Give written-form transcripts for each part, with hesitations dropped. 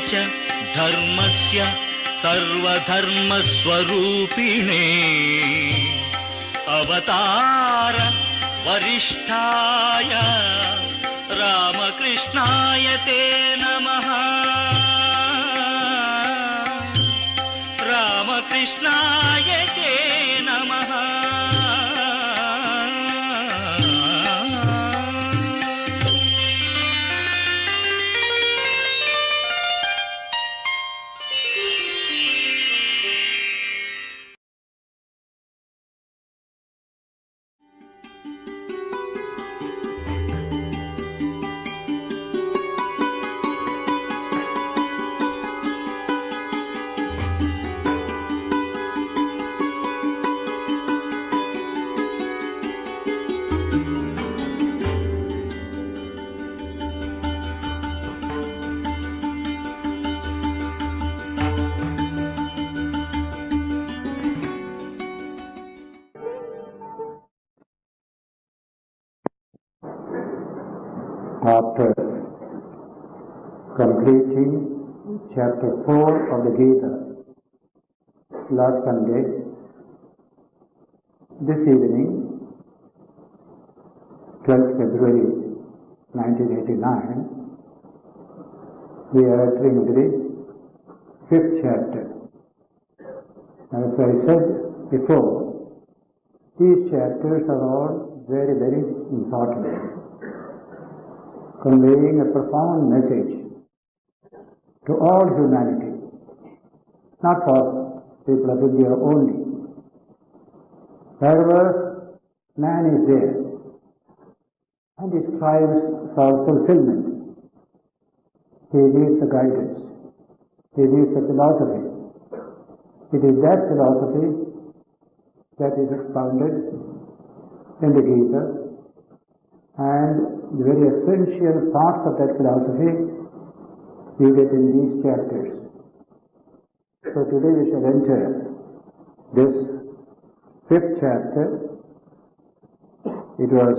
च धर्मस्य सर्वधर्मस्वरूपिणे अवतार वरिष्ठाय रामकृष्णाय ते नमः। रामकृष्णाय ते नमः। After completing chapter 4 of the Gita last Sunday, this evening, 12th February 1989, we are entering into the 5th chapter. As I said before, these chapters are all very, very important, conveying a profound message to all humanity, not for people of India only. Wherever man is there and he strives for fulfillment, he needs a guidance, he needs a philosophy. It is that philosophy that is expounded in the Gita, and the very essential parts of that philosophy you get in these chapters. So today we shall enter this 5th chapter. It was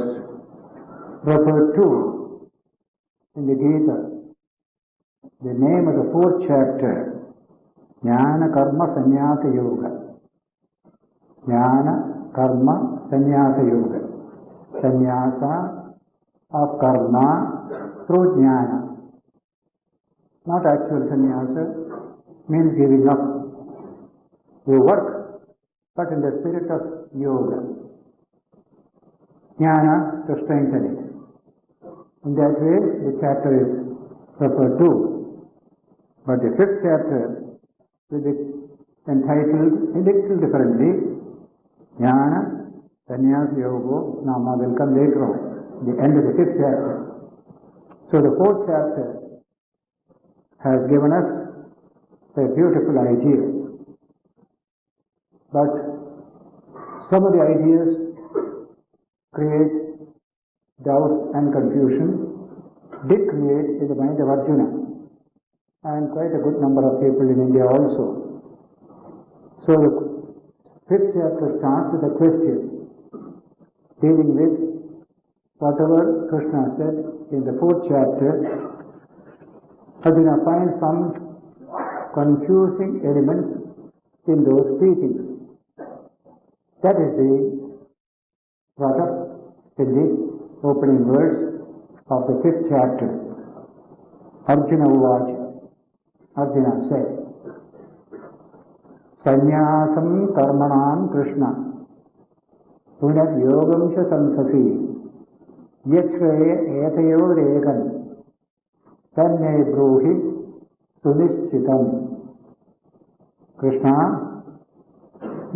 referred to in the Gita. The name of the 4th chapter, Jnana Karma Sannyasa Yoga. Jnana Karma Sannyasa Yoga. Sannyasa of karma through jnana. Not actual sannyasa, means giving up. You work, but in the spirit of yoga. Jnana to strengthen it. In that way, the chapter is referred to. But the 5th chapter will be entitled a little differently, Jnana Sannyasa Yoga. Nama will come later on, the end of the 5th chapter. So the 4th chapter has given us a beautiful idea. But some of the ideas create doubt and confusion, did create in the mind of Arjuna, and quite a good number of people in India also. So the 5th chapter starts with a question dealing with whatever Krishna said in the 4th chapter. Arjuna finds some confusing elements in those teachings. That is brought up in the opening verse of the 5th chapter. Arjuna Uvacha. Arjuna said, Sannyasam karmanam Krishna punat yogam cha samsasi yachvaya etayor egan tanne bruhi sunischitam. Krishna,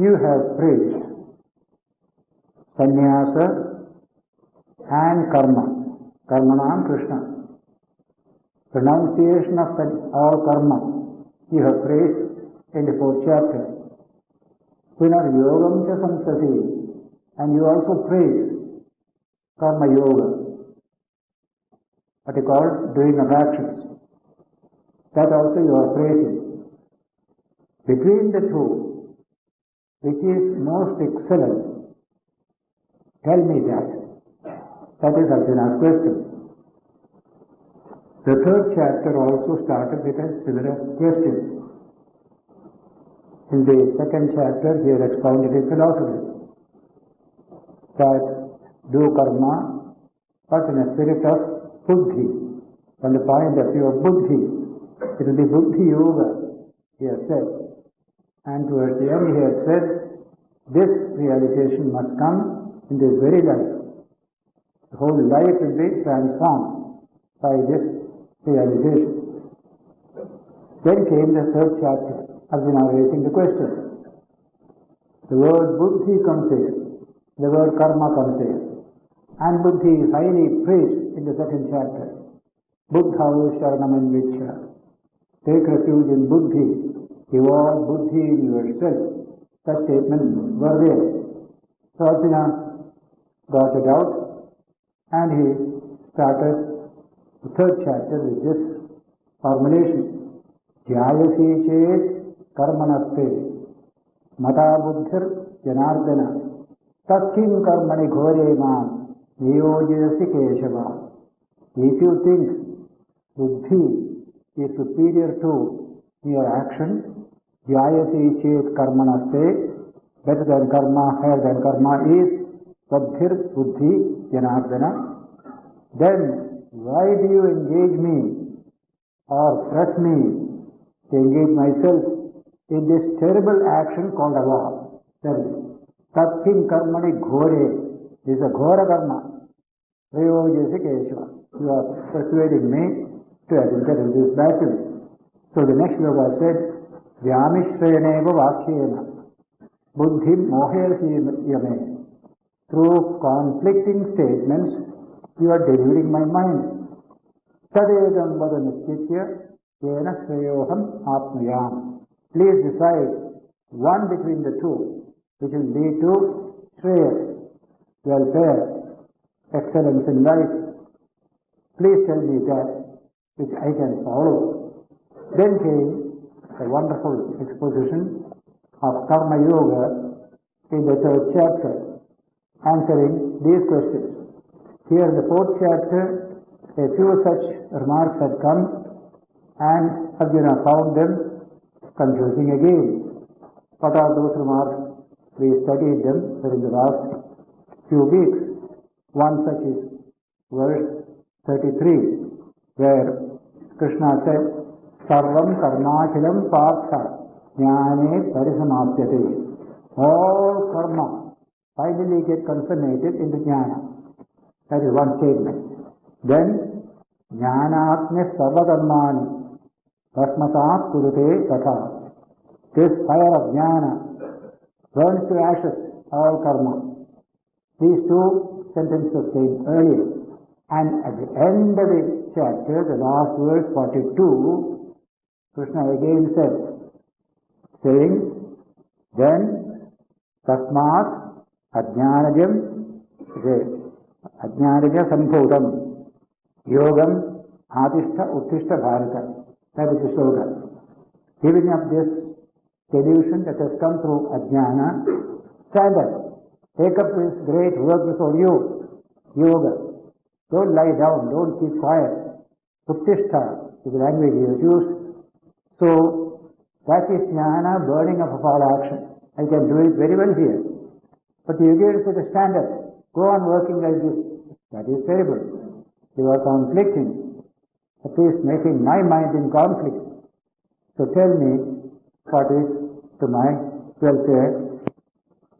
you have praised sannyasa and karma. Karmanam Krishna. Pronunciation of all karma you have praised in the 4th chapter. Punar yogam cha samsasi, and you also praise karma yoga, what you call doing of actions. That also you are praising. Between the two, which is most excellent? Tell me that. That is Arjuna's question. The third chapter also started with a similar question. In the second chapter, he had expounded his philosophy that do karma, but in a spirit of buddhi. From the point of view of buddhi, it will be buddhi yoga, he has said. And towards the end, he has said, this realization must come in this very life. The whole life will be transformed by this realization. Then came the third chapter, Arjuna raising the question. The word buddhi comes here, the word karma comes there. And buddhi is highly praised in the second chapter. Buddha sharanam anvichya. Take refuge in buddhi. Evolve buddhi in yourself. Such statements were there. So Arjuna got it out and he started the third chapter with this formulation. Jyayasi chet karmanaste mata buddhir janardana tatkim karmani ghore mam niyojasi keshava. If you think buddhi is superior to your action, jyayasi chet karmanaste, better than karma, higher than karma is buddhir buddhi janardana, then why do you engage me or press me to engage myself in this terrible action called ava? Tatkim karmani ghore, this is a ghora karma. Prayojasi keshava. You are persuading me to enter in this battle. So the next yoga said, Vyamishrayaneva vakhyena buddhim mohayasi yame. Through conflicting statements, you are deluding my mind. Tadedam vada nischitya yena shreyoham apmayam. Please decide one between the two, which will lead to shreyas, welfare, excellence in life. Please tell me that which I can follow. Then came a wonderful exposition of karma yoga in the third chapter, answering these questions. Here in the fourth chapter, a few such remarks had come and Arjuna found them confusing again. What are those remarks? We studied them during the last few weeks. One such is verse 33, where Krishna said, Sarvam karmakhilam partha jnane parisamapyate. All karma finally get consummated in the jnana. That is one statement. Then, jnanatme sarvakarmani bhasmasat kurute tatha. This fire of jnana burns to ashes all karma. These two sentences came earlier. And at the end of the chapter, the last verse 42, Krishna again said, saying, then tasmat ajnanajam ajnanaja sambhutam yogam adishta uttishta bharata. That is the slogan. Giving up this delusion that has come through ajnana, stand up, take up this great work before you, yoga. Don't lie down, don't keep quiet. Uttishta is the language he has used. So, that is jnana, burning up of all action. I can do it very well here. But you again say to stand up, go on working like this. That is terrible. You are conflicting, at least making my mind in conflict. So tell me what is to my welfare.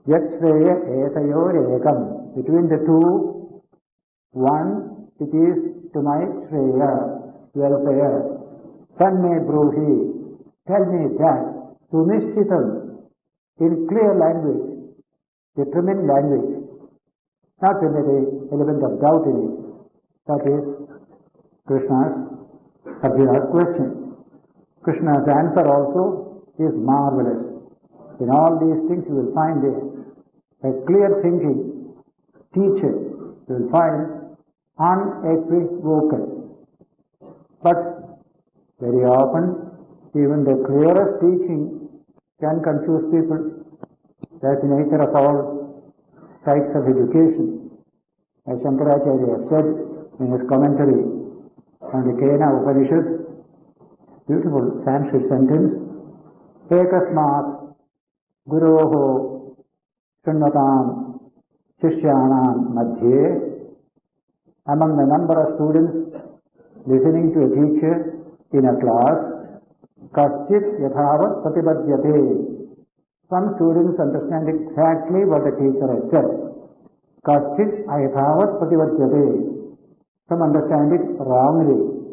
Yat shreya etayor ekam. Between the two, one, it is to my shreya, welfare. Tanme bruhi. Tell me that. Sunishchitam. In clear language, determined language. Not with the element of doubt in it. That is Arjuna's question. Krishna's answer also is marvelous. In all these things you will find a clear thinking teacher. You will find unequivocal. But very often, even the clearest teaching can confuse people. That's the nature of all types of education. As Shankaracharya said in his commentary, from the Kena Upanishad, beautiful Sanskrit sentence, Ekasmat Guroho Shrunvatam Shishyanam Madhye, among the number of students listening to a teacher in a class, Kaschit Yathavat Pratipadyate. Some students understand exactly what the teacher has said. Kaschit Ayathavat Pratipadyate. Some understand it wrongly.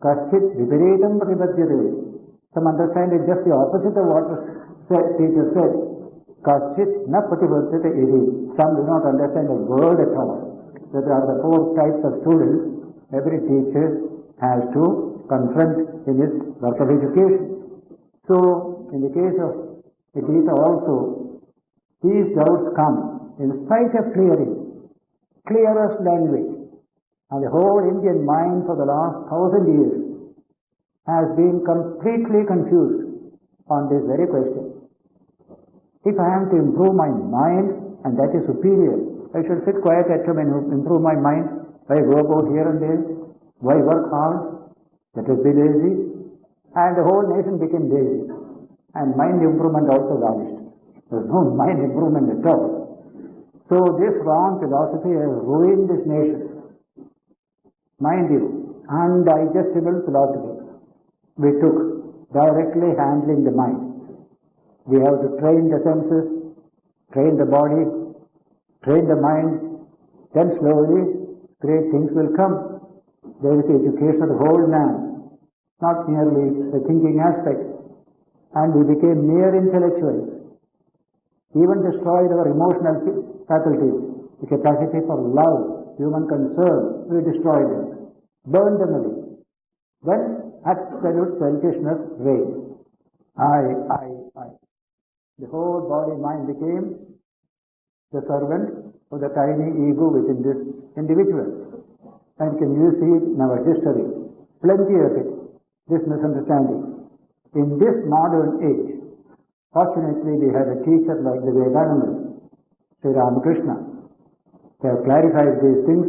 Kaschit Viparitam Pratipadyate. Some understand it just the opposite of what the teacher said. Kaschit Na Pratipadyate iti. Some do not understand a word at all. So there are the four types of students every teacher has to confront in his work of education. So, in the case of the Gita also, these doubts come in spite of clearest language. And the whole Indian mind for the last 1,000 years has been completely confused on this very question. If I am to improve my mind, and that is superior, I should sit quiet at home and improve my mind. Why go about here and there? Why work hard? Let us be lazy. And the whole nation became lazy. And mind improvement also vanished. There was no mind improvement at all. So this wrong philosophy has ruined this nation. Mind you, undigestible philosophy we took, directly handling the mind. We have to train the senses, train the body, train the mind, then slowly great things will come. There is the education of the whole man, not merely the thinking aspect. And we became mere intellectuals, even destroyed our emotional faculties, the capacity for love, human concern, we destroyed them, burned them away. Then absolute selfishness reigned. I. The whole body mind became the servant of the tiny ego within this individual. And can you see it in our history? Plenty of it, this misunderstanding. In this modern age, fortunately we had a teacher like the Vivekananda, Sri Ramakrishna. They have clarified these things.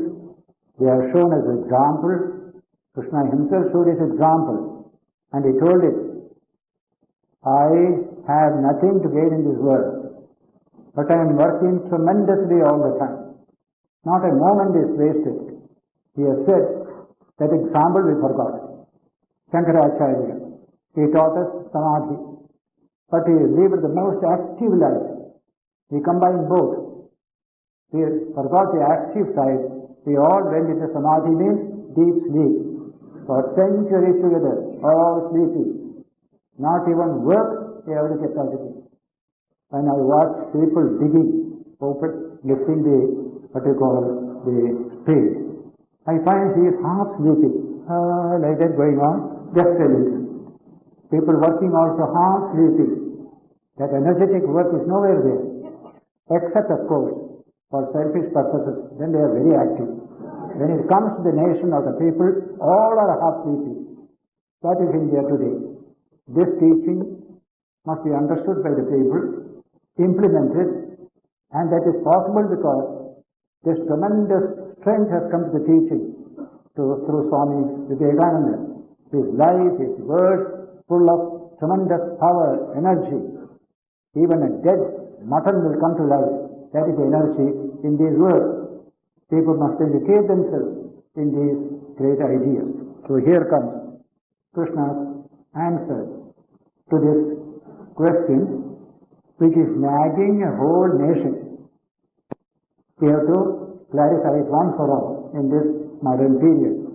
They have shown as example. Krishna himself showed his example. And he told it, I have nothing to gain in this world, but I am working tremendously all the time. Not a moment is wasted. He has said that example we forgot. Shankaracharya, he taught us samadhi, but he lived the most active life. He combined both. We forgot the active side. We all went into samadhi, means deep sleep. For centuries together, all sleepy. Not even work, they have the capacity. When I watch people digging, lifting the, the spade, I find he is half sleeping. Like that going on, just a little. People working also half sleeping. That energetic work is nowhere there. Except, of course, for selfish purposes. Then they are very active. When it comes to the nation or the people, all are half sleeping. That is India today. This teaching must be understood by the people, implemented, and that is possible because this tremendous strength has come to the teaching through Swami Vivekananda. His life, his words, full of tremendous power, energy. Even a dead mutton will come to life. That is the energy in these words. People must educate themselves in these great ideas. So here comes Krishna's answer to this question, which is nagging a whole nation. We have to clarify it once for all in this modern period.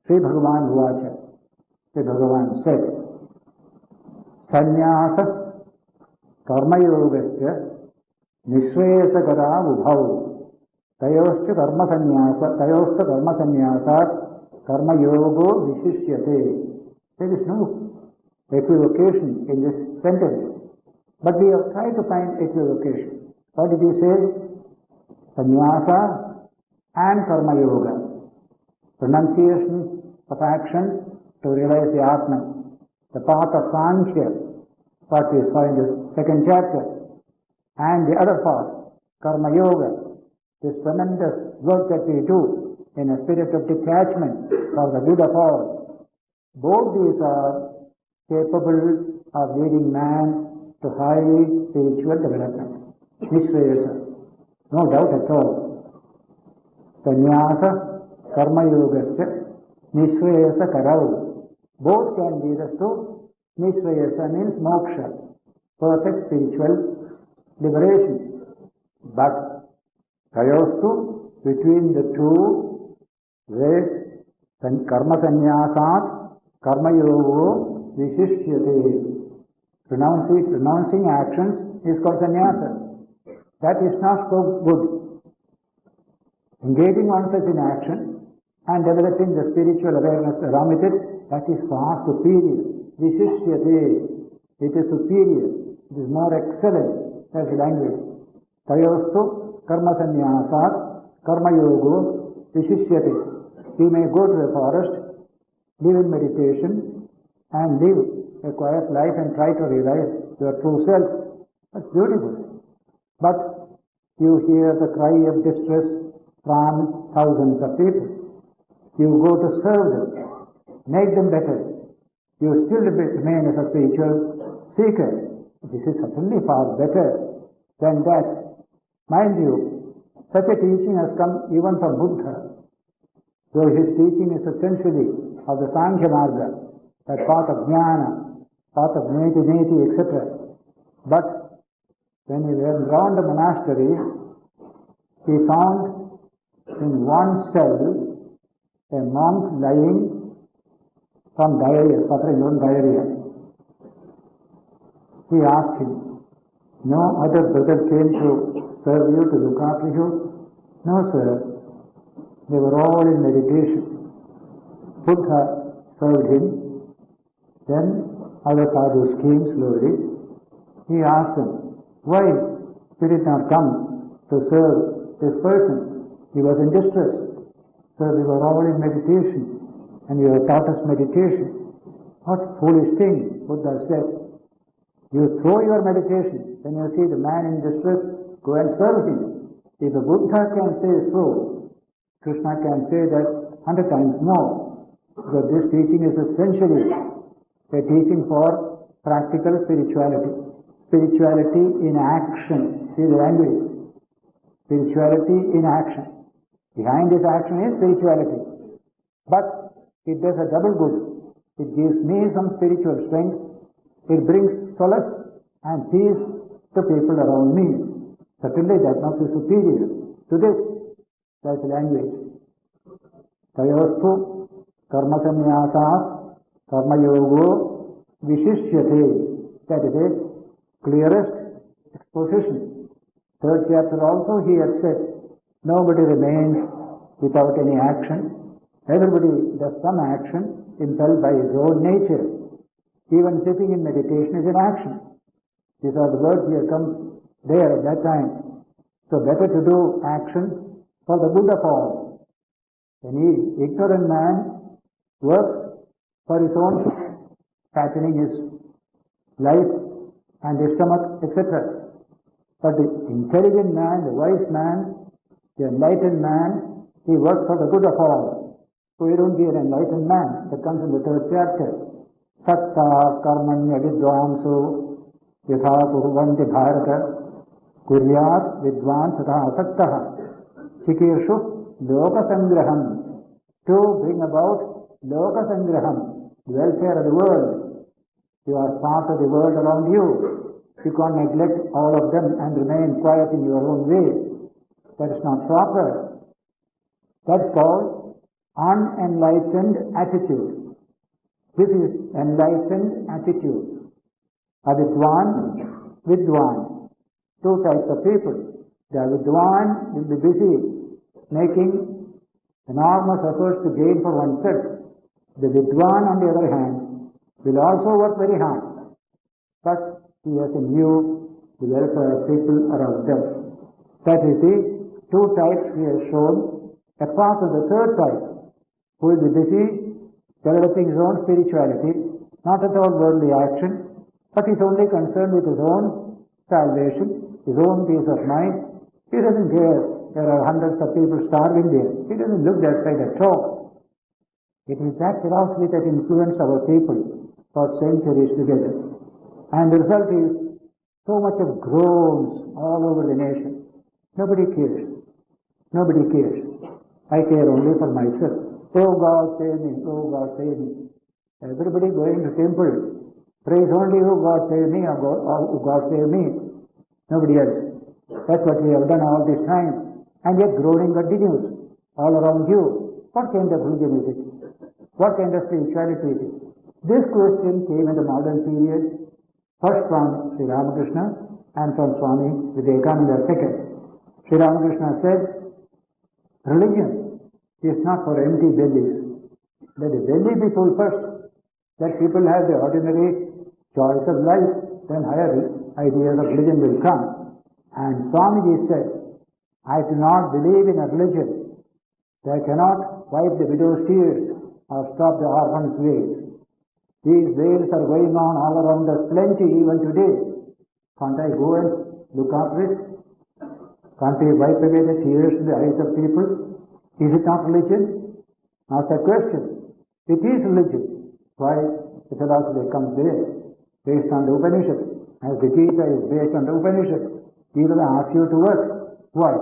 Sri Bhagavan Uvacha. Sri Bhagavan said, Sannyasa Karmayogasya Nishresakara Ubhau Tayoshcha Karma Sannyasat Karma Yogo Vishishyate. There is no equivocation in this sentence. But we have tried to find equivocation. What did he say? Sannyasa and Karma Yoga. Renunciation of action to realize the Atman. The path of Sandhya, what we saw in the second chapter. And the other path, Karma Yoga, this tremendous work that we do in a spirit of detachment for the good of all. Both these are capable of leading man to high spiritual development. Nishreyasa, no doubt at all. Sannyasa, karma yogasya, nishreyasa karau. Both can lead us to nishreyasa, means moksha, perfect spiritual liberation. But kayostu, between the two ways, karma sannyasat, karma yogo, vishishyate. Renouncing actions is called sannyasa. That is not so good. Engaging oneself in action and developing the spiritual awareness along with it, that is far superior. Vishishyate. It is superior. It is more excellent. That's the language. Tayostu karma sannyasat karma yogo vishishyate. We may go to the forest, live in meditation, and live a quiet life and try to realize your true self. That's beautiful. But you hear the cry of distress from thousands of people. You go to serve them, make them better. You still remain as a spiritual seeker. This is certainly far better than that. Mind you, such a teaching has come even from Buddha, though his teaching is essentially of the Sandhya Marga, that path of jnana, path of neti, etc. But when he went round the monastery, he found in one cell a monk lying from diarrhea, suffering from diarrhea. He asked him, no other brother came to serve you, to look after you? No, sir. They were all in meditation. Buddha served him. Then other sadhus came slowly. He asked them, why you did not come to serve this person? He was in distress. Sir, we were all in meditation, and you have taught us meditation. What foolish thing, Buddha said. You throw your meditation. When you see the man in distress, go and serve him. If the Buddha can say so, Krishna can say that 100 times more. Because this teaching is essentially a teaching for practical spirituality. Spirituality in action. See the language. Spirituality in action. Behind this action is spirituality. But it does a double good. It gives me some spiritual strength. It brings solace and peace to people around me. Certainly that must be superior to this. That's the language. Tayostu karma sannyasat karma yogo vishishyate. That is the clearest exposition. Third chapter also he had said, nobody remains without any action. Everybody does some action impelled by his own nature. Even sitting in meditation is an action. These are the words he had come there at that time. So better to do action for the good of all. Any ignorant man works for his own fattening his life and his stomach, etc. But the intelligent man, the wise man, the enlightened man, he works for the good of all. So you don't be an enlightened man. That comes in the third chapter. Satta karmanya vidvanso yatha kurvanti bharata kuryat vidvan satha asaktaha chikirshu loka sangraham. To bring about loka sangraham, the welfare of the world. You are part of the world around you. You can't neglect all of them and remain quiet in your own way. That is not proper. That's called unenlightened attitude. This is enlightened attitude. A vidwan. Two types of people. The vidwan will be busy making enormous efforts to gain for oneself. The vidwan, on the other hand, will also work very hard. But he has in view the welfare of people around them. That is the two types he has shown. Apart from the third type, who will be busy developing his own spirituality, not at all worldly action, but is only concerned with his own salvation, his own peace of mind. He doesn't care there are hundreds of people starving there. He doesn't look that side at all. It is that philosophy that influenced our people for centuries together. And the result is so much of groans all over the nation. Nobody cares. Nobody cares. I care only for myself. Oh God, save me. Oh God, save me. Everybody going to temple. Praise only, oh God, save me. Oh God, save me. Nobody else. That's what we have done all this time. And yet groaning continues all around you. What kind of religion is it? What kind of spirituality is it? This question came in the modern period, first from Sri Ramakrishna and from Swami Vivekananda second. Sri Ramakrishna said, religion is not for empty bellies. Let the belly be full first, that people have the ordinary choice of life, then higher ideas of religion will come. And Swamiji said, I do not believe in a religion that cannot wipe the widow's tears or stop the orphan's wails. These wails are going on all around us plenty even today. Can't I go and look after it? Can't we wipe away the tears in the eyes of people? Is it not religion? Ask that question. It is religion. Why? The philosophy comes there, based on the Upanishad. As the Gita is based on the Upanishad, Gita asks you to work. Why?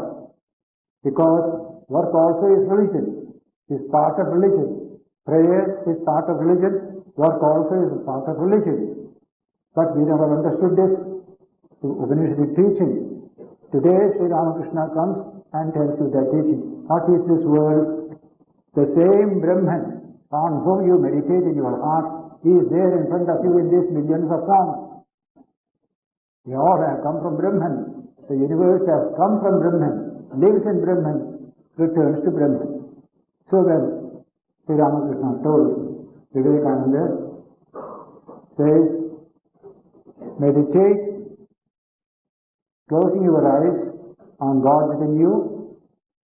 Because work also is religion, is part of religion. Prayer is part of religion, work also is a part of religion. But we never understood this. The Upanishadic teaching. Today Sri Ramakrishna comes and tells you that teaching. What is this world? The same Brahman on whom you meditate in your heart is there in front of you in these millions of forms. We all have come from Brahman. The universe has come from Brahman, lives in Brahman, returns to Brahman. So when Sri Ramakrishna told Vivekananda, says, meditate, closing your eyes on God within you,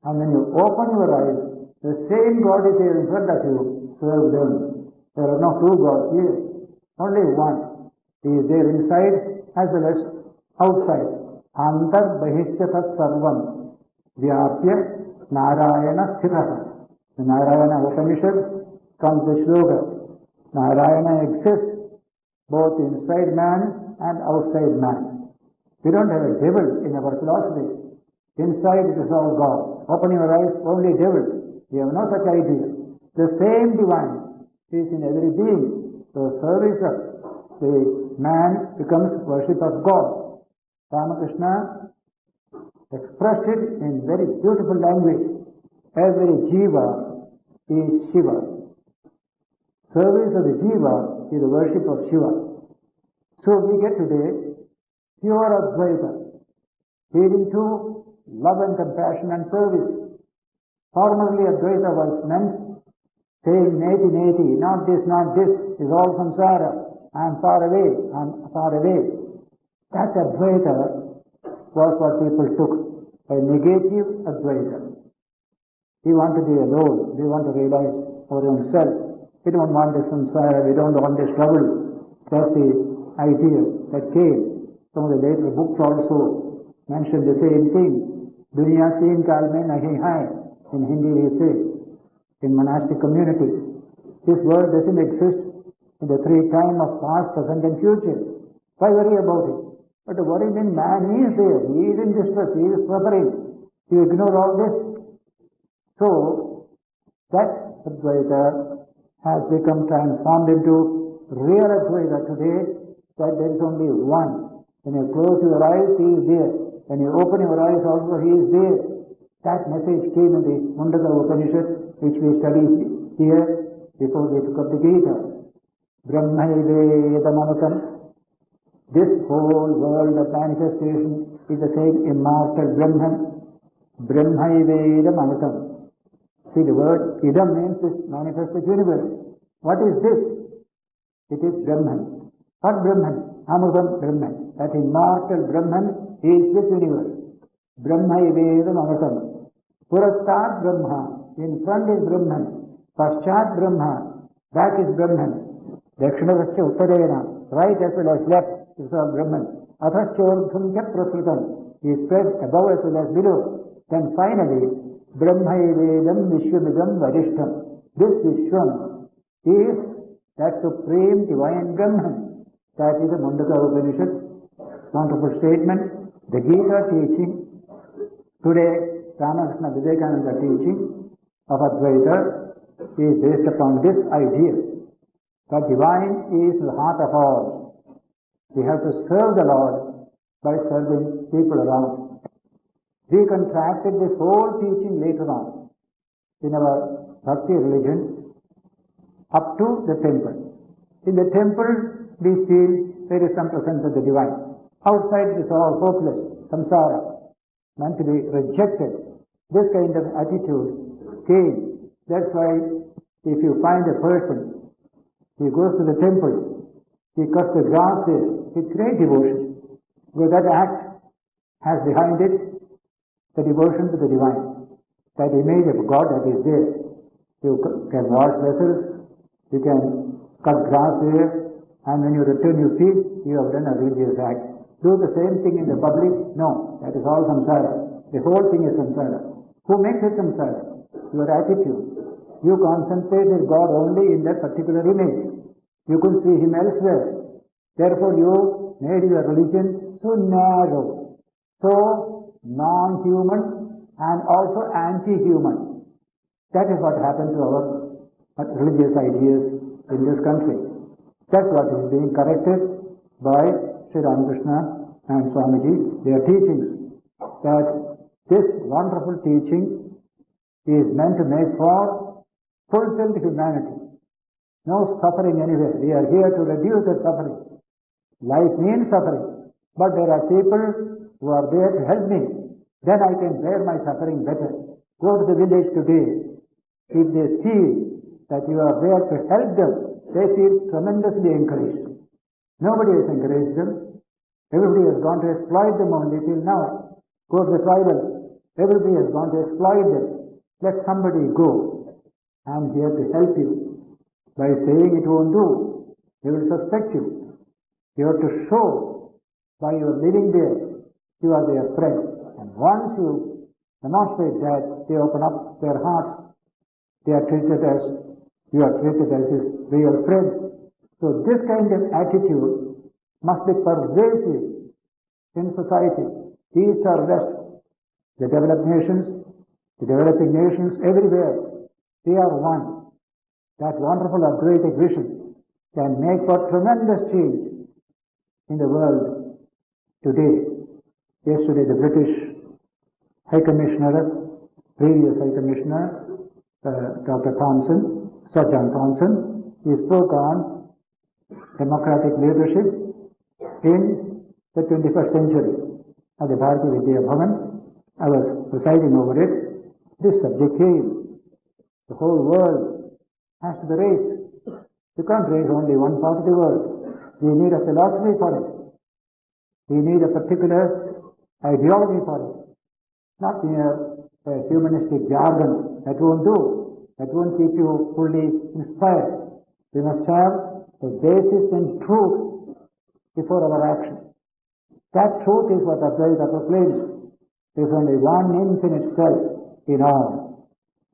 and when you open your eyes, the same God is here in front of you, serve them. There are no two gods here, only one. He is there inside as well as outside. Antar bahishya tat sarvam vyapya narayana sthitah. The Narayana Upanishad comes the slogan. Narayana exists both inside man and outside man. We don't have a devil in our philosophy. Inside it is all God. Open your eyes, only devil. We have no such idea. The same divine is in every being. So service of the man becomes worship of God. Ramakrishna expressed it in very beautiful language. Every jiva is Shiva. Service of the jiva is the worship of Shiva. So we get today pure Advaita, leading to love and compassion and service. Formerly Advaita was meant saying neti neti, not this, is all samsara. I am far away, That Advaita was what people took, a negative Advaita. We want to be alone, we want to realize our own self. We don't want this samsara, we don't want this trouble. That's the idea that came. Some of the later books also mentioned the same thing. Duniya teen kaal mein nahi hai. In Hindi we say, in monastic communities. This world doesn't exist in the three time of past, present and future. Why worry about it? But the worry means man is there, he is in distress, he is suffering. You ignore all this. So, that Advaita has become transformed into real Advaita today, that there is only one. When you close your eyes, he is there. When you open your eyes also, he is there. That message came in the Mundaka Upanishad, which we studied here before we took up the Gita. Brahma-vedamamatam. This whole world of manifestation is the same immortal Brahman. Brahma-vedamamatam. See, the word idam means this manifested universe. What is this? It is Brahman. What Brahman? Amrutam Brahman. That immortal Brahman is this universe. Brahma-vedamamatam. Purastat Brahma. In front is Brahman. Paschat Brahma. Back is Brahman. Dakshinavasya Uttarena. Right as well as left is all Brahman. Athaschodham prasrutam. He is spread above as well as below. Then finally, Brahmaivedam Vishwamidam Varishtam. This Vishwam is that supreme divine Brahman. That is the Mundaka Upanishad. Wonderful statement. The Gita teaching, today Ramakrishna-Vivekananda teaching of Advaita is based upon this idea. The divine is the heart of all. We have to serve the Lord by serving people around. We contracted this whole teaching later on in our Bhakti religion up to the temple. In the temple, we feel there is some presence of the divine. Outside, it is all hopeless, samsara, meant to be rejected. This kind of attitude came. That's why if you find a person, he goes to the temple, he cuts the grass there with great devotion, because that act has behind it the devotion to the divine, that image of God that is there. You can wash vessels, you can cut grass there, and when you return you feel you have done a religious act. Do the same thing in the public? No, that is all samsara. The whole thing is samsara. Who makes it samsara? Your attitude. You concentrated God only in that particular image. You couldn't see Him elsewhere. Therefore you made your religion so narrow, so non-human and also anti-human. That is what happened to our religious ideas in this country. That's what is being corrected by Sri Ramakrishna and Swamiji, their teachings. That this wonderful teaching is meant to make for fulfilled humanity. No suffering anywhere. We are here to reduce the suffering. Life means suffering. But there are people who are there to help me. Then I can bear my suffering better. Go to the village today. If they feel that you are there to help them, they feel tremendously encouraged. Nobody has encouraged them. Everybody has gone to exploit them only till now. Go to the tribals. Everybody has gone to exploit them. Let somebody go. I am here to help you. By saying it won't do, they will suspect you. You have to show by your living there, you are their friend. And once you demonstrate that, they open up their hearts. They are treated as, you are treated as his real friend. So this kind of attitude must be pervasive in society, east or west. The developed nations, the developing nations, everywhere, they are one. That wonderful Advaitic vision can make for tremendous change in the world today. Yesterday the British High Commissioner, previous High Commissioner, Dr. Thompson, Sir John Thompson, he spoke on democratic leadership in the 21st century at the Bharati Vidya Bhavan. I was presiding over it. This subject came. The whole world has to be raised. You can't raise only one part of the world. We need a philosophy for it. We need a particular ideology for it. Not mere humanistic jargon. That won't do. That won't keep you fully inspired. We must have a basis in truth before our action. That truth is what Advaita proclaims. There is only one infinite self in all.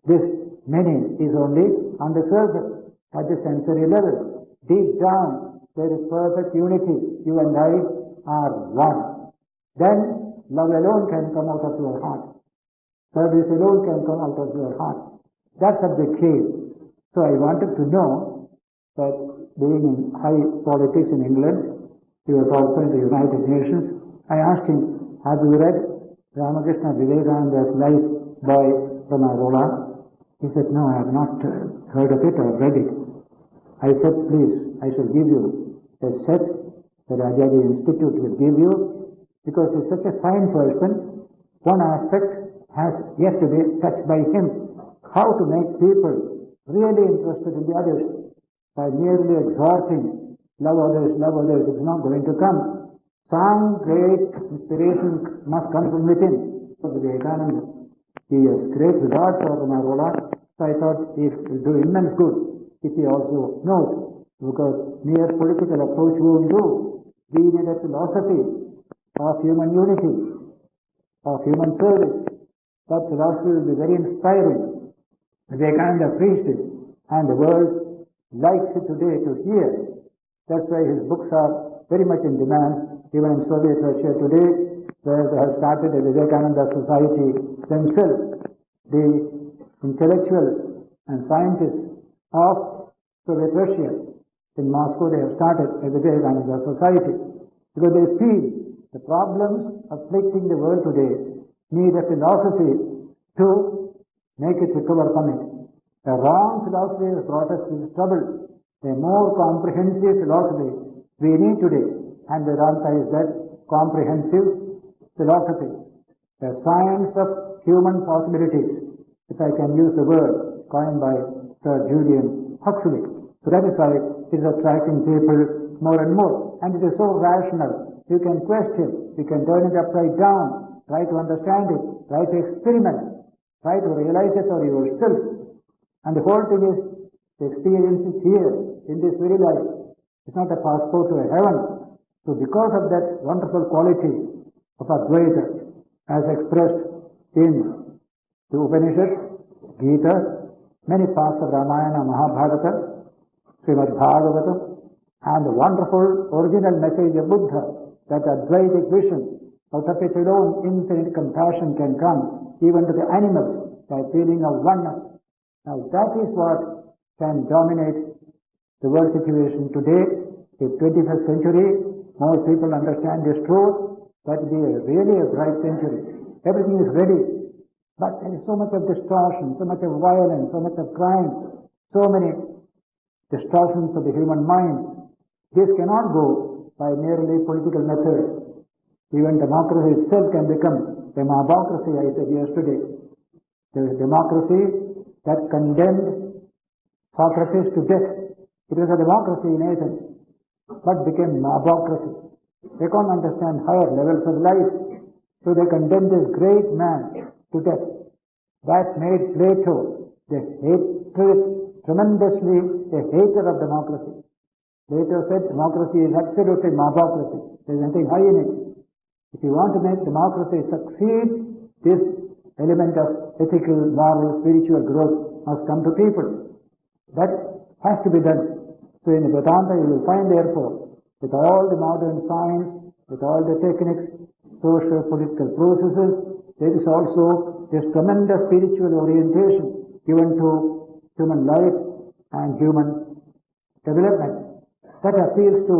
This many is only on the surface, at the sensory level. Deep down, there is perfect unity. You and I are one. Then love alone can come out of your heart. Service alone can come out of your heart. That subject came. So I wanted to know that being in high politics in England, he was also in the United Nations. I asked him, have you read Ramakrishna-Vivekananda's life by Ramakrishna? He said, no, I have not heard of it or read it. I said, please, I shall give you a set the Rajaji Institute will give you, because he's such a fine person. One aspect has yet to be touched by him. How to make people really interested in the others. By merely exhorting, love others, it's not going to come. Some great inspiration must come from within. Vivekananda, he has great regard for Ramakrishna, so I thought it will do immense good if he also knows, because mere political approach won't do. We need a philosophy of human unity, of human service, That philosophy will be very inspiring. Vivekananda preached it, and the world likes it today to hear. That's why his books are very much in demand, even in Soviet Russia today, where they have started a Vivekananda Society themselves. The intellectuals and scientists of Soviet Russia in Moscow, they have started a Vivekananda Society because they feel the problems afflicting the world today need a philosophy to make it recover from it. A wrong philosophy has brought us to this trouble. A more comprehensive philosophy we need today, and Vedanta is that comprehensive philosophy. The science of human possibilities, if I can use the word coined by Sir Julian Huxley. So that is why it is attracting people more and more. And it is so rational. You can question, you can turn it upside down, try to understand it, try to experiment, try to realize it for yourself. And the whole thing is, the experience is here, in this very life. It's not a passport to a heaven. So because of that wonderful quality of Advaita, as expressed in the Upanishads, Gita, many parts of Ramayana, Mahabharata, Srimad Bhagavatam, and the wonderful original message of Buddha, that Advaitic vision, out of its alone infinite compassion can come even to the animals by feeling of oneness. Now that is what can dominate the world situation today. In 21st century, more people understand this truth. That will be really a bright century. Everything is ready. But there is so much of distortion, so much of violence, so much of crime, so many distortions of the human mind. This cannot go by merely political methods. Even democracy itself can become a mobocracy, I said yesterday. The democracy that condemned Socrates to death. It was a democracy in Athens, but became mobocracy. They can't understand higher levels of life, so they condemned this great man to death. That made Plato the hatred, tremendously a hater of democracy. Plato said democracy is absolutely mobocracy. There is nothing high in it. If you want to make democracy succeed, this element of ethical, moral, spiritual growth must come to people. That has to be done. So in Vedanta you will find therefore, with all the modern science, with all the techniques, social, political processes, there is also this tremendous spiritual orientation given to human life and human development. That appeals to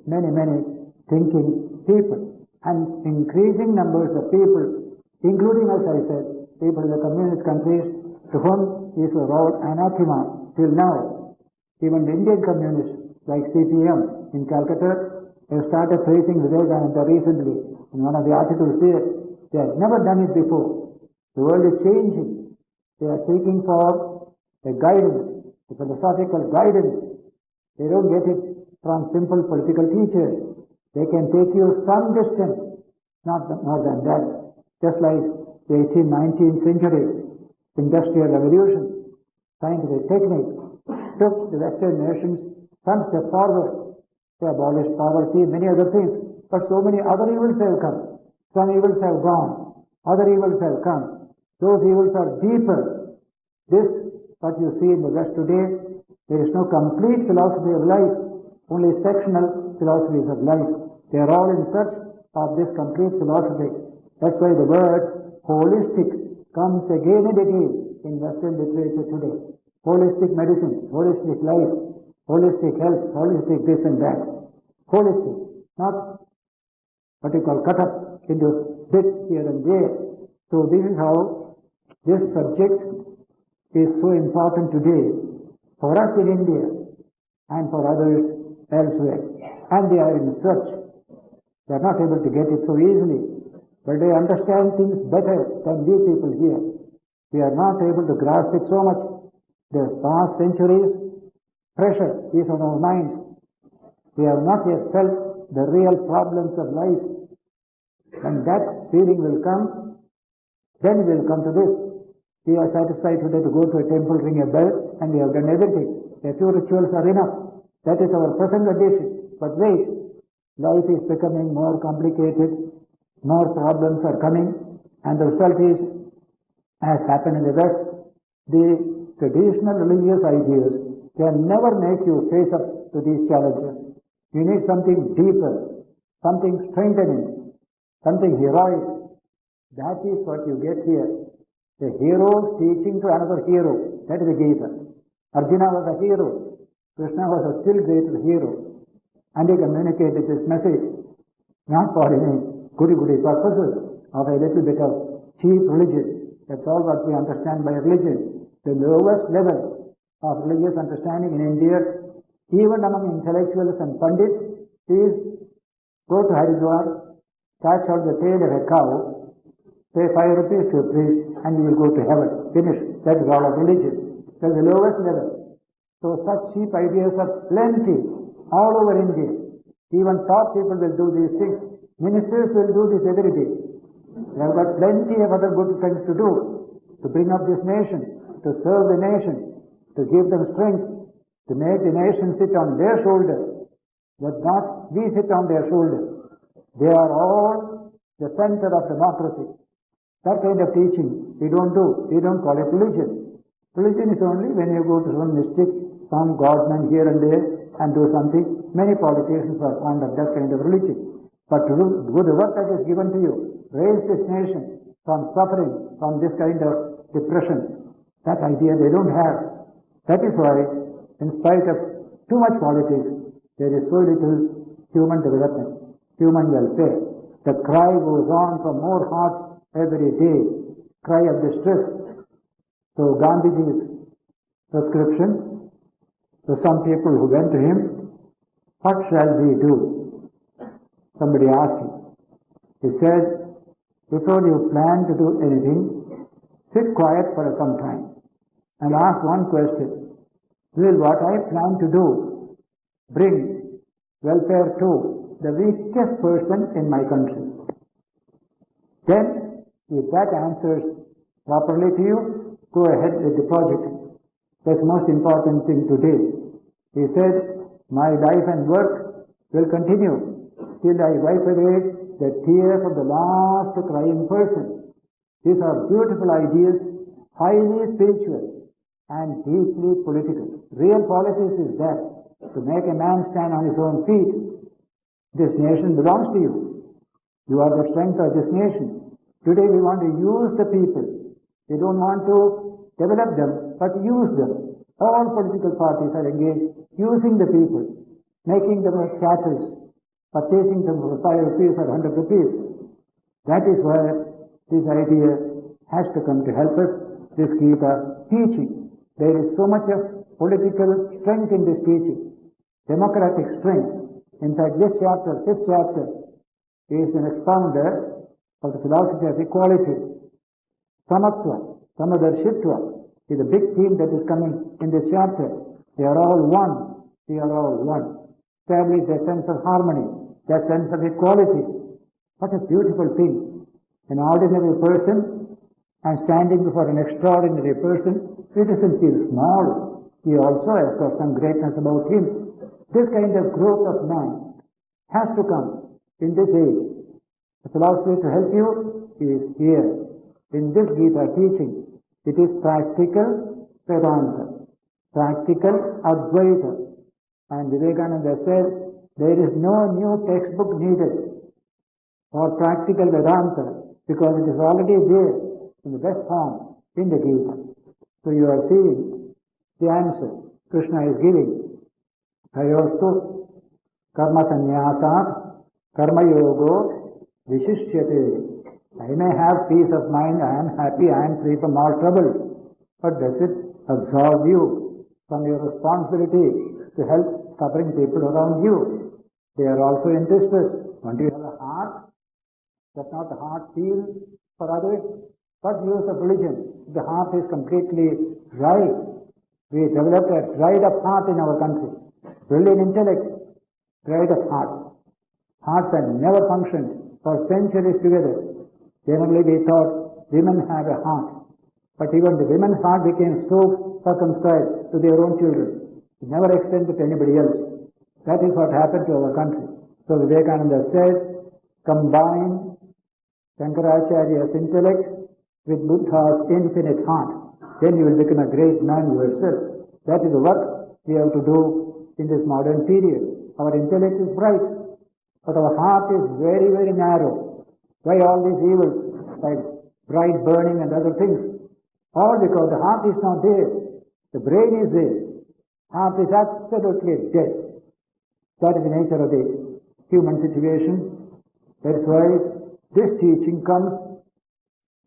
many, many thinking people. And increasing numbers of people, including, as I said, people in the communist countries, to whom these were all anathema till now. Even the Indian communists, like CPM in Calcutta, have started praising Vivekananda recently. In one of the articles there, they have never done it before. The world is changing. They are seeking for a guidance, a philosophical guidance. They don't get it from simple political teachers. They can take you some distance, not more than that. Just like the 18th, 19th century industrial revolution, scientific technique took the Western nations some step forward. They abolished poverty, many other things. But so many other evils have come. Some evils have gone. Other evils have come. Those evils are deeper. This, what you see in the West today, there is no complete philosophy of life, only sectional philosophies of life. They are all in search of this complete philosophy. That's why the word holistic comes again and again in Western literature today. Holistic medicine, holistic life, holistic health, holistic this and that. Holistic, not what you call cut up into bits here and there. So this is how this subject is so important today for us in India and for others elsewhere. And they are in search. They are not able to get it so easily, but they understand things better than we people here. We are not able to grasp it so much. The past centuries, pressure is on our minds. We have not yet felt the real problems of life. When that feeling will come, then we will come to this. We are satisfied today to go to a temple, ring a bell, and we have done everything. A few rituals are enough. That is our present condition. But wait, life is becoming more complicated, more problems are coming, and the result is as happened in the West, the traditional religious ideas can never make you face up to these challenges. You need something deeper, something strengthening, something heroic. That is what you get here. The hero teaching to another hero. That is the Gita. Arjuna was a hero. Krishna was a still greater hero. And he communicated this message not for any goody-goody purposes of a little bit of cheap religion. That's all what we understand by religion. The lowest level of religious understanding in India, even among intellectuals and pandits, is go to Haridwar, catch out the tail of a cow, pay 5 rupees to a priest, and you will go to heaven. Finish. That is all of religion. That's the lowest level. So such cheap ideas are plenty all over India. Even top people will do these things. Ministers will do this every day. They have got plenty of other good things to do, to bring up this nation, to serve the nation, to give them strength, to make the nation sit on their shoulders, but not we sit on their shoulders. They are all the center of democracy. That kind of teaching we don't do. We don't call it religion. Religion is only when you go to some mystic, some godman here and there and do something. Many politicians are fond of that kind of religion. But to do the work that is given to you, raise this nation from suffering, from this kind of depression, that idea they don't have. That is why, in spite of too much politics, there is so little human development, human welfare. The cry goes on from more hearts every day, cry of distress. So Gandhiji's prescription to some people who went to him, what shall we do? Somebody asked him. He said, before you plan to do anything, sit quiet for some time and ask one question. Will what I plan to do bring welfare to the weakest person in my country? Then, if that answers properly to you, go ahead with the project. That's the most important thing today. He said, my life and work will continue till I wipe away the tears of the last crying person. These are beautiful ideas, highly spiritual and deeply political. Real politics is that, to make a man stand on his own feet. This nation belongs to you. You are the strength of this nation. Today we want to use the people. We don't want to develop them, but use them. All political parties are engaged using the people, making them as cattle, purchasing them for 5 rupees or 100 rupees. That is where this idea has to come to help us, this Gita teaching. There is so much of political strength in this teaching, democratic strength. In fact, this chapter, 5th chapter, is an expounder of the philosophy of equality. Samatva, Samadarshitva is a big theme that is coming in this chapter. They are all one. We are all one. Establish that sense of harmony, that sense of equality. What a beautiful thing. An ordinary person and standing before an extraordinary person, he doesn't feel small. He also has got some greatness about him. This kind of growth of man has to come in this age. The philosophy to help you is here. In this Gita teaching, it is practical Vedanta, practical Advaita. And Vivekananda said, there is no new textbook needed for practical Vedanta because it is already there in the best form in the Gita. So you are seeing the answer Krishna is giving. Tayostu karma sannyasat karma yogo vishishyate. I may have peace of mind, I am happy, I am free from all trouble. But does it absolve you from your responsibility to help suffering people around you? They are also in distress. Don't you have a heart? Does not the heart feel for others? What use of religion if the heart is completely dry? We developed a dried up heart in our country. Brilliant intellect, dried up heart. Hearts had never functioned for centuries together. Generally we thought women have a heart. But even the women's heart became so circumscribed to their own children. It never extended to anybody else. That is what happened to our country. So Vivekananda said, combine Shankaracharya's intellect with Buddha's infinite heart. Then you will become a great man yourself. That is the work we have to do in this modern period. Our intellect is bright, but our heart is very, very narrow. Why all these evils, like bright burning and other things? All because the heart is not there. The brain is there. Heart is absolutely dead. That is the nature of the human situation. That's why this teaching comes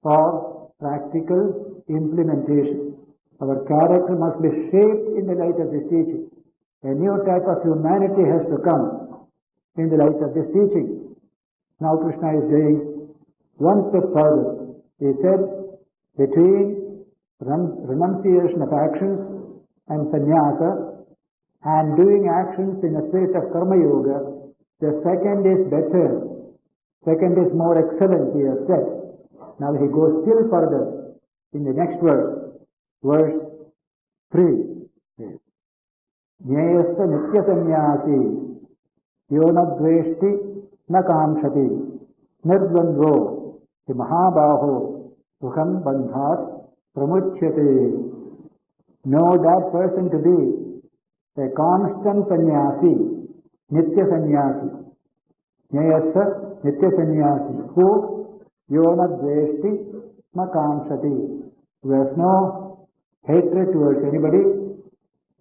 for practical implementation. Our character must be shaped in the light of this teaching. A new type of humanity has to come in the light of this teaching. Now Krishna is going one step further. He said, between renunciation of actions and sannyasa and doing actions in a spirit of karma yoga, the second is better. Second is more excellent, he has said. Now he goes still further in the next verse, verse 3. Jnayasya nitya sannyasi yonadveshti na kamshati nirdvandvo hi mahabaho sukham bandhat pramuchyate. Know that person to be a constant sannyasi, nitya sannyasi. Jnayasya nitya sannyasi, who yonadveshti na kamshati, who has no hatred towards anybody,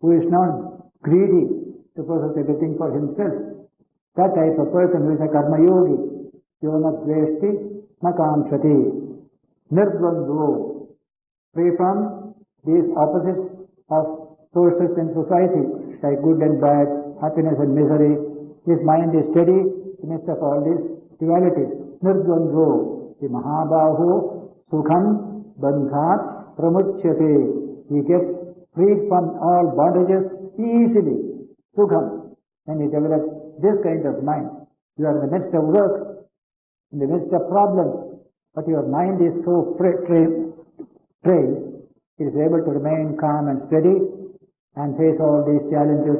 who is not greedy to possess everything for himself. That type of person who is a karma yogi, yonadveshti na kamshati, nirdvandvo, free from these opposites of forces in society, like good and bad, happiness and misery. His mind is steady in the midst of all these dualities. Nirdvandvo, the mahabaho sukham bandhat pramuchyate. He gets freed from all bondages easily. Sukham. When he develops this kind of mind, you are in the midst of work, in the midst of problems, but your mind is so trained, it is able to remain calm and steady and face all these challenges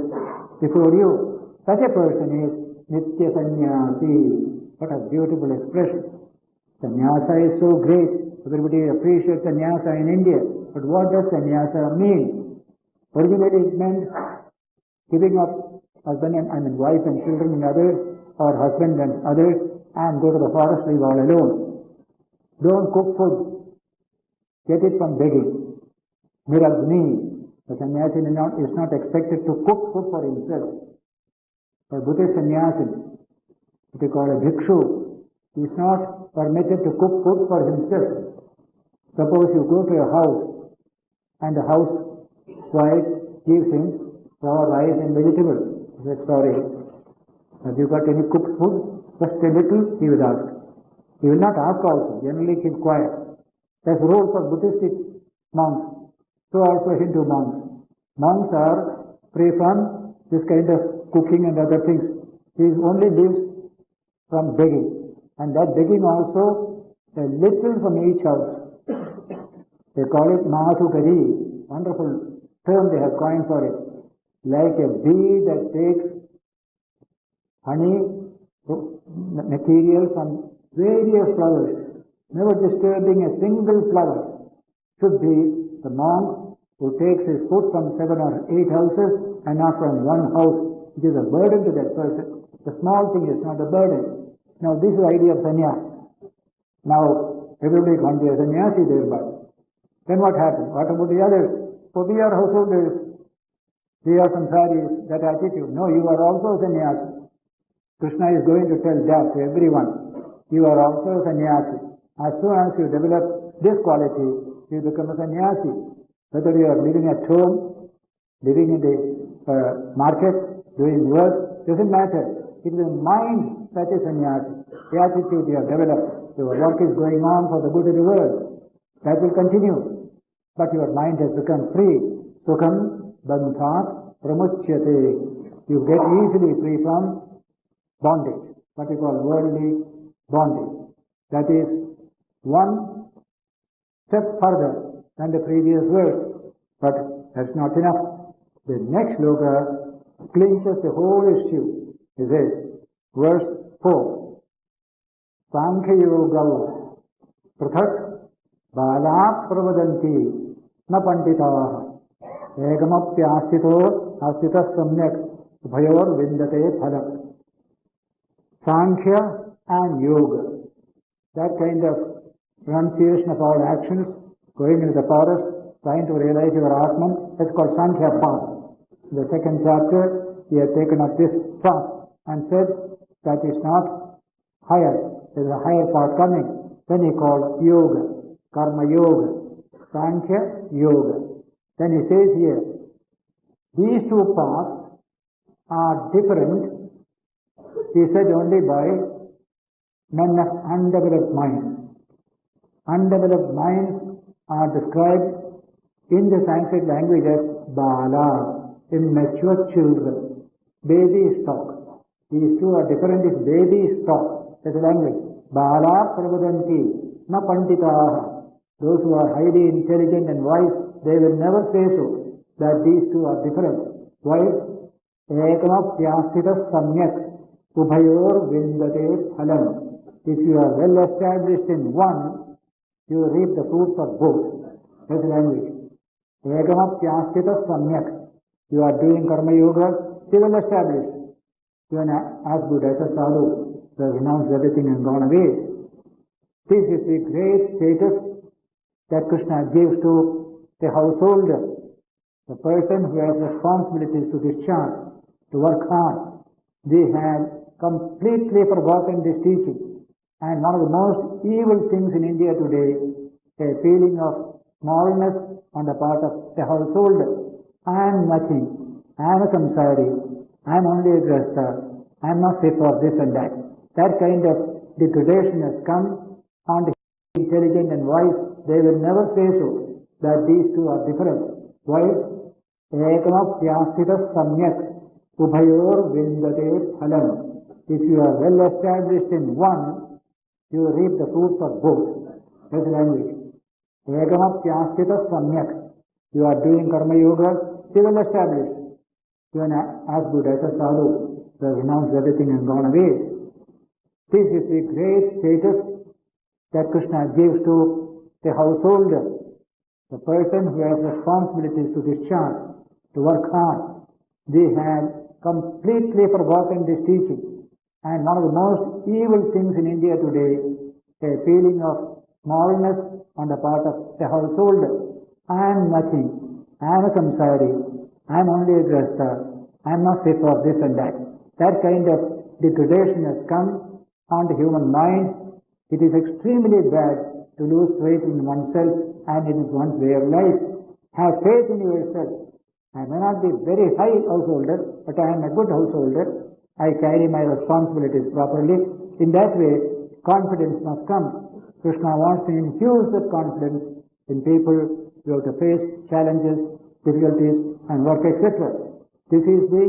before you. Such a person is nitya sannyasi. What a beautiful expression. Sannyasa is so great. Everybody appreciates sannyasa in India. But what does sannyasa mean? Originally it meant giving up wife and children and others, or husband and others, and go to the forest, live all alone. Don't cook food. Get it from begging. Niragni. The sannyasi is not expected to cook food for himself. A Buddhist sannyasi, what we call a bhikshu, is not permitted to cook food for himself. Suppose you go to a house and the housewife gives him raw rice and vegetables. He says, sorry, have you got any cooked food? Just a little, he will ask. He will not ask also. Generally keep quiet. That's the rule for Buddhistic monks. So also Hindu monks. Monks are free from this kind of cooking and other things. He only lives from begging. And that begging also, a little from each house. They call it Mahasukari. Wonderful term they have coined for it. Like a bee that takes honey, material from various flowers, never disturbing a single flower, should be the monk who takes his food from 7 or 8 houses and not from one house, which is a burden to that person. The small thing is not a burden. Now this is the idea of sannyas. Now everybody can't be a sannyasi thereby. Then what happens? What about the others? So we are householders. We are samsaris, that attitude. No, you are also a sannyasi. Krishna is going to tell that to everyone. You are also a sannyasi. As soon as you develop this quality, you become a sannyasi. Whether you are living at home, living in the market, doing work, doesn't matter. It is the mind that is sannyasi. The attitude you have developed, your work is going on for the good of the world. That will continue. But your mind has become free. Sukham bandhat pramuchyate. You get easily free from bondage, what we call worldly bondage. That is one step further than the previous verse. But that's not enough. The next sloka clinches the whole issue. It says, verse 4, Sankhya yoga prathak Bala pravadanti na panditaha egamapyastito astita samyak bhayor vindate phala. Sankhya and yoga, that kind of renunciation of all actions, going into the forest, trying to realize your Atman, that's called Sankhya path. In the second chapter, he had taken up this path and said that is not higher, there is a higher path coming. Then he called yoga, karma yoga, Sankhya yoga. Then he says here, these two paths are different, he said, only by men of undeveloped minds. Undeveloped minds are described in the Sanskrit language as bala, immature children, baby stock. These two are different, is baby stock, that's the language. Bala pravadanti na panditaha. Those who are highly intelligent and wise, they will never say so, that these two are different. Why? Ekamapyastita samyak ubhayor vindate phalam. If you are well established in one, you reap the fruits of both. That's the language. Ekamapyastita samyak. You are doing karma yoga, you are well established. You are as good as a sadhu who has renounced everything and gone away. This is the great status that Krishna gives to the householder, the person who has responsibilities to discharge, to work hard. They have completely forgotten this teaching. And one of the most evil things in India today, a feeling of smallness on the part of the householder. I am nothing. I am a samsari. I am only a grasta. I am not fit for this and that. That kind of degradation has come on the intelligent and wise. They will never say so, that these two are different. Why? Ekamapyastita samyak ubhayor vindate phalam. If you are well established in one, you reap the fruits of both. That's the language. Ekamapyastita samyak. You are doing karma yoga, you are well established. You are as good as a sadhu who has renounced everything and gone away. This is the great status that Krishna gives to the householder, the person who has responsibilities to discharge, to work hard. They have completely forgotten this teaching. And one of the most evil things in India today, a feeling of smallness on the part of the householder. I am nothing. I am a samsari. I am only a grasta. I am not fit for this and that. That kind of degradation has come on the human mind. It is extremely bad to lose faith in oneself and in one's way of life. Have faith in yourself. I may not be very high householder, but I am a good householder. I carry my responsibilities properly. In that way, confidence must come. Krishna wants to infuse that confidence in people who have to face challenges, difficulties, and work, etc. This is the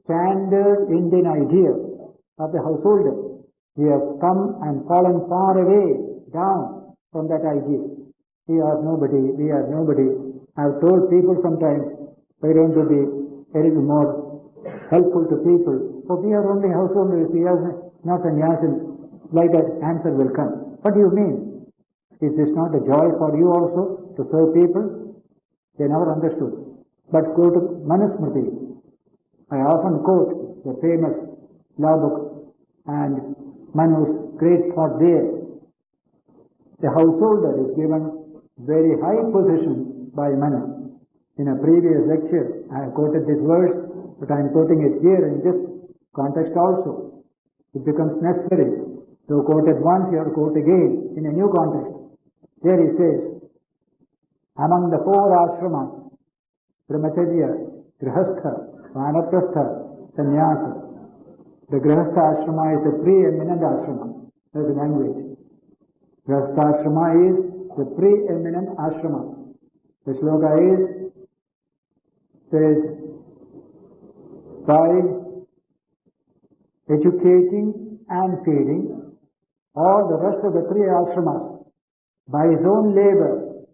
standard Indian idea of the householder. We have come and fallen far away, down from that idea. We are nobody, we are nobody. I have told people sometimes, why don't you be a little more helpful to people? Oh, we are only householders, we are not sannyasins. Like that answer will come. What do you mean? Is this not a joy for you also to serve people? They never understood. But go to Manusmriti. I often quote the famous law book and Manu's great thought there. The householder is given very high position by Manu. In a previous lecture, I have quoted this verse, but I am quoting it here in this context also. It becomes necessary to quote it once, you have to quote again in a new context. There he says, among the four ashramas, Brahmacharya, Grihastha, Vanaprastha, Sannyasa. The Grihastha ashrama is the preeminent ashrama. That's the language. Grihastha ashrama is the preeminent ashrama. The sloka is, says, by educating and feeding all the rest of the three ashramas by his own labor,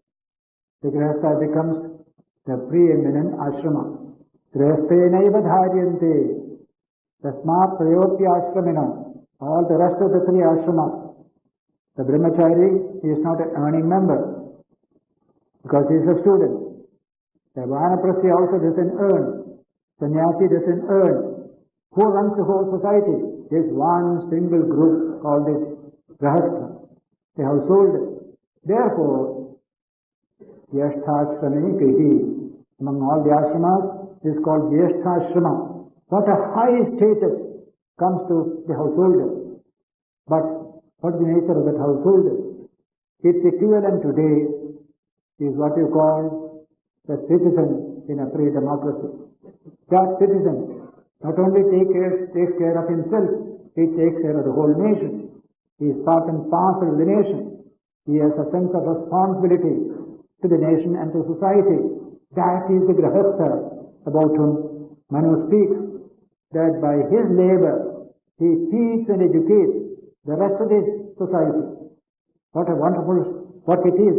the Grihastha becomes the preeminent ashrama. Grihasthenaiva dharyante tasmat prayopya ashramina. All the rest of the three ashramas. The brahmachari is not an earning member. because he is a student. The Vanaprastha also doesn't earn. Sannyasi doesn't earn. Who runs the whole society? There is one single group called the Grahastha, the householder. Therefore, Yasthashrami Krihi. Among all the ashramas, this is called Yasthashrama. What a high status comes to the householder. But what is the nature of that householder? Its equivalent today is what you call the citizen in a free democracy. That citizen not only takes care of himself, he takes care of the whole nation. He is part and parcel of the nation. He has a sense of responsibility to the nation and to society. That is the Grahastha about whom Manu speaks, that by his labor he feeds and educates the rest of the society. What a wonderful what it is.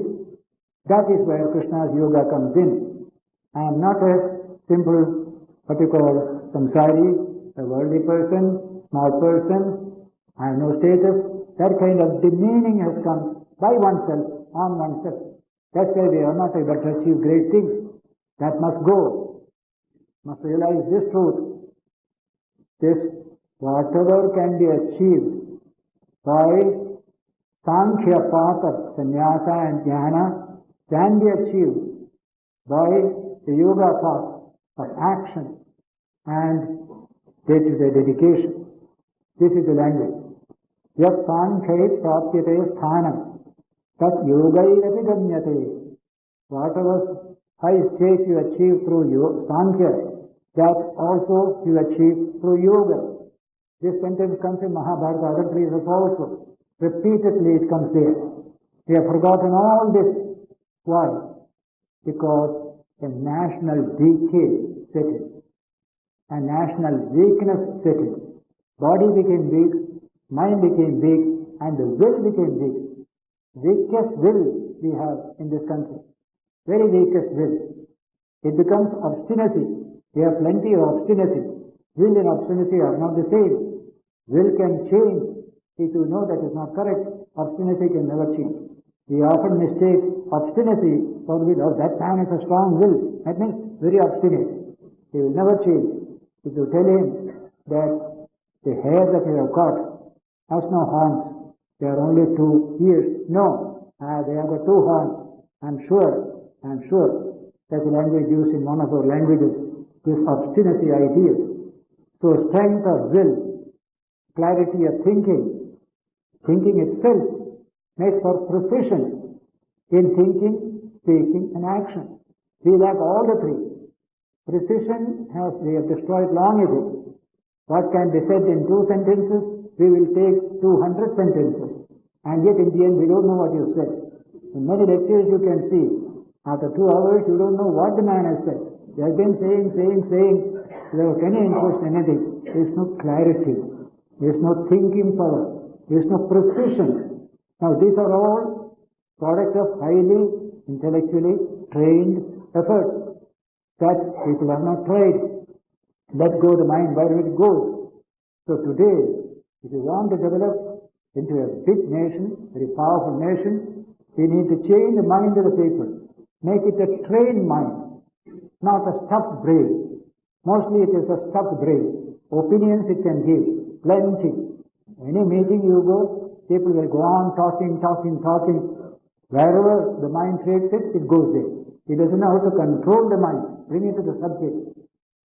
That is where Krishna's yoga comes in. I am not a simple, what you call, samsari, a worldly person, small person. I have no status. That kind of demeaning has come by oneself, on oneself. That's why we are not able to achieve great things. That must go. Must realize this truth. This, whatever can be achieved by Sankhya path of sannyasa and jnana can be achieved by the yoga path of action and day-to-day dedication. This is the language. Yat sankhya prapyate sthanam tat yogairapi ganyate. Whatever high state you achieve through sankhya, that also you achieve through yoga. This sentence comes in Mahabharata, other places also. Repeatedly it comes there. We have forgotten all this. Why? Because a national decay set in. A national weakness set in. Body became weak, mind became weak, and the will became weak. Weakest will we have in this country. Very weakest will. It becomes obstinacy. We have plenty of obstinacy. Will and obstinacy are not the same. Will can change. If you know that is not correct, obstinacy can never change. We often mistake obstinacy for will. Oh, that man has a strong will. That means very obstinate. He will never change. If you tell him that the hair that you have got has no horns, they are only 2 ears. No, they have got 2 horns. I'm sure. That's the language used in one of our languages. This obstinacy idea. So strength of will, clarity of thinking itself makes for precision in thinking, speaking and action. We lack all the three. Precision we have destroyed long ago. What can be said in 2 sentences, we will take 200 sentences. And yet in the end we don't know what you said. In many lectures you can see, after 2 hours you don't know what the man has said. He has been saying, without any interest in anything. There is no clarity. There is no thinking power. There is no precision. Now these are all product of highly intellectually trained efforts that people have not tried. Let go the mind wherever it goes. So today, if you want to develop into a big nation, very powerful nation, we need to change the mind of the people. Make it a trained mind, not a stuffed brain. Mostly it is a stuffed brain. Opinions it can give, plenty. Any meeting you go, people will go on talking. Wherever the mind takes it, it goes there. He doesn't know how to control the mind, bring it to the subject.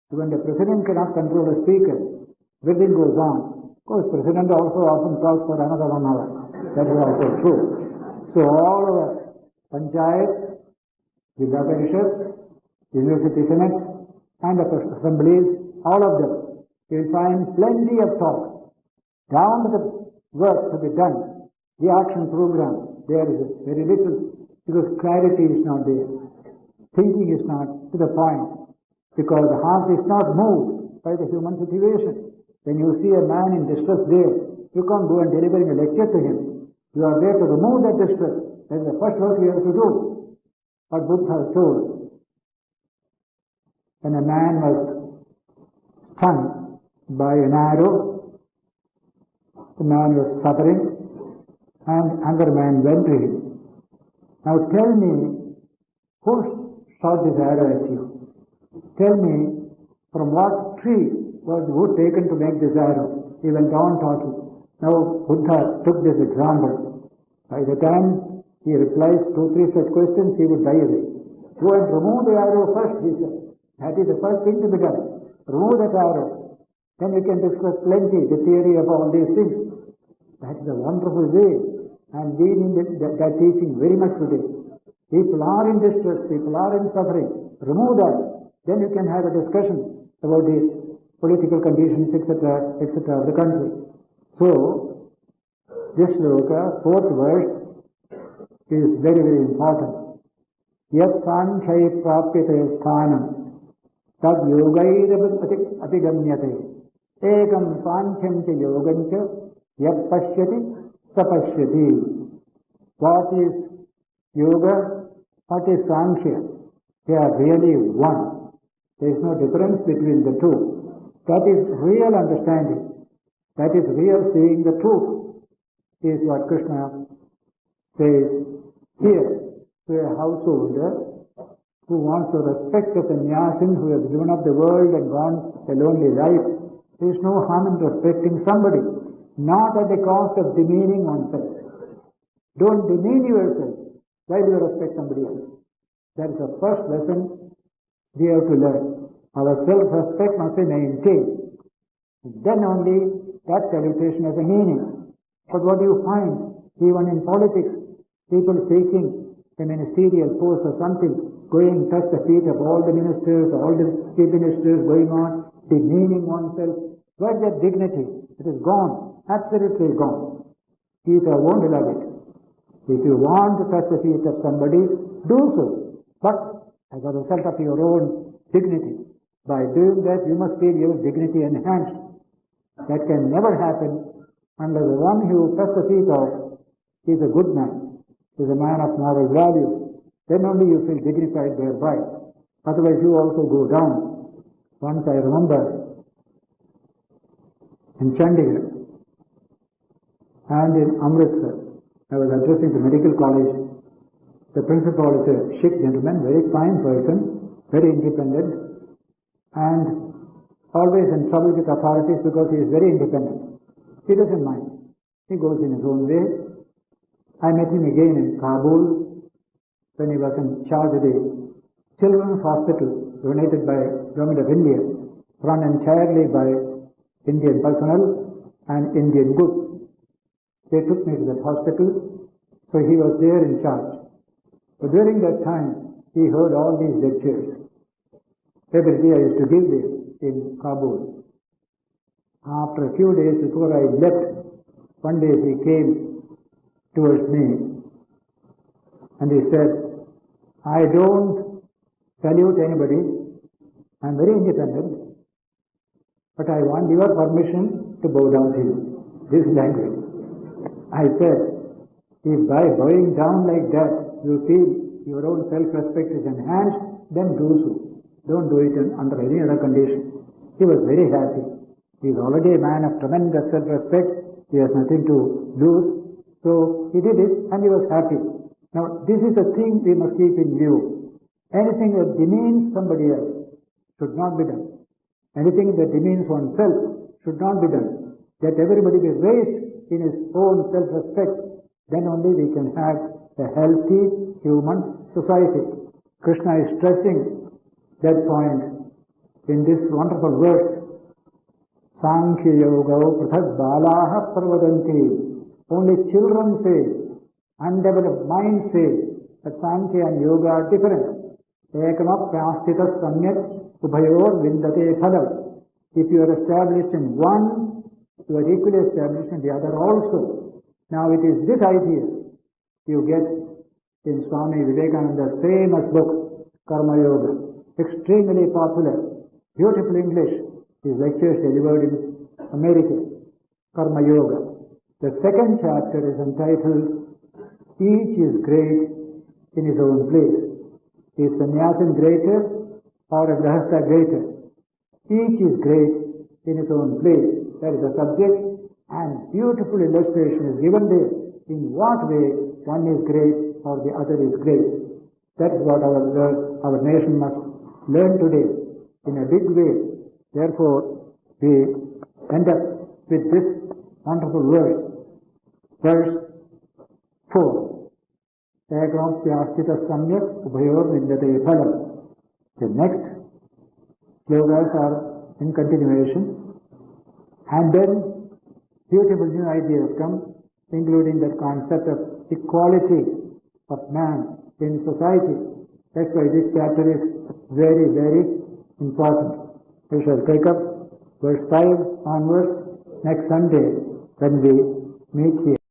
So when the president cannot control the speaker, everything goes on. Of course, president also often talks for another 1 hour. That is also true. So all our panchayats, Jilla Parishads, university senates, and the assemblies, all of them, you will find plenty of talk. Down to the work to be done, the action program, there is very little, because clarity is not there. Thinking is not to the point, because the heart is not moved by the human situation. When you see a man in distress there, you can't go and delivering a lecture to him. You are there to remove that distress. That is the first work you have to do. What Buddha told, when a man was stung by an arrow, the man was suffering, and another man went to him. Now tell me, Who shot this arrow at you? Tell me, from what tree was wood taken to make this arrow? He went on talking. Now Buddha took this example. By the time he replies 2-3 such questions, he would die away. Go and remove the arrow first, he said. That is the first thing to be done. Remove that arrow. Then we can discuss plenty the theory of all these things. That is a wonderful way. And we need that teaching very much today. People are in distress, people are in suffering. Remove that. Then you can have a discussion about the political conditions, etc., etc. of the country. So, this sloka, 4th verse, is very, very important. Yat sankhya prapyate sthanam tad yogair apigamyate ekam sankhya cha yogam cha yat pashyati sapashyati. What is yoga? What is sankhya? They are really one. There is no difference between the two. That is real understanding. That is real seeing the truth, is what Krishna says here to a householder who wants to respect the sannyasin who has given up the world and gone a lonely life. There is no harm in respecting somebody, not at the cost of demeaning oneself. Don't demean yourself while you respect somebody else. That is the first lesson we have to learn. Our self-respect must be maintained. Then only that salutation has a meaning. But what do you find? Even in politics, people seeking a ministerial post or something, going touch the feet of all the ministers, all the chief ministers, going on, demeaning oneself. Where's that dignity? It is gone, absolutely gone. Gita won't allow it. If you want to touch the feet of somebody, do so. But as a result of your own dignity. By doing that, you must feel your dignity enhanced. That can never happen unless the one who touched the feet of is a good man, is a man of moral values. Then only you feel dignified thereby. Otherwise you also go down. Once I remember in Chandigarh and in Amritsar, I was addressing the medical college. The principal is a Sikh gentleman, very fine person, very independent, and always in trouble with authorities because he is very independent. He doesn't mind. He goes in his own way. I met him again in Kabul when he was in charge of the children's hospital donated by Government of India, run entirely by Indian personnel and Indian goods. They took me to that hospital, so he was there in charge. But during that time, he heard all these lectures. Every day I used to give this in Kabul. After a few days before I left, one day he came towards me and he said, I don't salute anybody, I'm very independent, but I want your permission to bow down to you. This language. I said, if by bowing down like that you feel your own self-respect is enhanced, then do so. Don't do it under any other condition. He was very happy. He is already a man of tremendous self-respect. He has nothing to lose. So he did it and he was happy. Now this is the thing we must keep in view. Anything that demeans somebody else should not be done. Anything that demeans oneself should not be done. Let everybody be raised in his own self-respect. Then only we can have a healthy human society. Krishna is stressing that point in this wonderful verse. Sankhya yoga prathak balaha parvadanti. Only children say, undeveloped minds say that Sankhya and yoga are different. Ekamapyastita samyak ubhayor vindate phalam. If you are established in one, you are equally established in the other also. Now it is this idea you get in Swami Vivekananda's famous book, Karma Yoga. Extremely popular, beautiful English. His lectures delivered in America, Karma Yoga. The second chapter is entitled, Each is great in his own place. Is sannyasin greater or a grahastha greater? Each is great in his own place. That is the subject, and beautiful illustration is given there in what way one is great or the other is great. That is what our nation must learn today in a big way. Therefore, we end up with this wonderful verse 4. Ekam pyastita samyak ubhayor vindate phalam. The next slogas are in continuation, and then beautiful new ideas come, including that concept of equality of man in society. That's why this chapter is very, very important. We shall take up verse 5 onwards next Sunday when we meet here.